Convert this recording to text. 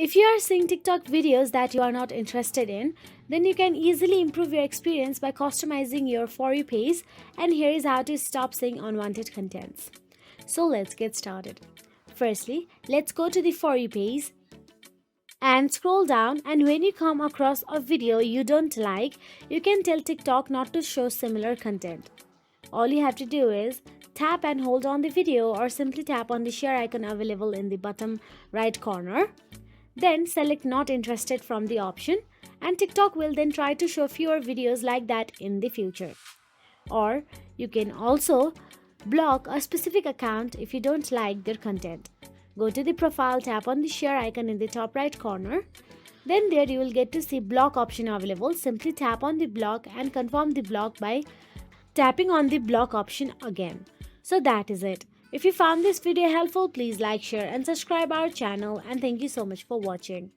If you are seeing TikTok videos that you are not interested in, then you can easily improve your experience by customizing your For You page, and here is how to stop seeing unwanted contents. So let's get started. Firstly, let's go to the For You page and scroll down, and when you come across a video you don't like, you can tell TikTok not to show similar content. All you have to do is tap and hold on the video or simply tap on the share icon available in the bottom right corner. Then select not interested from the option, and TikTok will then try to show fewer videos like that in the future. Or you can also block a specific account if you don't like their content. Go to the profile, tap on the share icon in the top right corner. Then there you will get to see block option available. Simply tap on the block and confirm the block by tapping on the block option again. So that is it. If you found this video helpful, please like, share and subscribe our channel, and thank you so much for watching.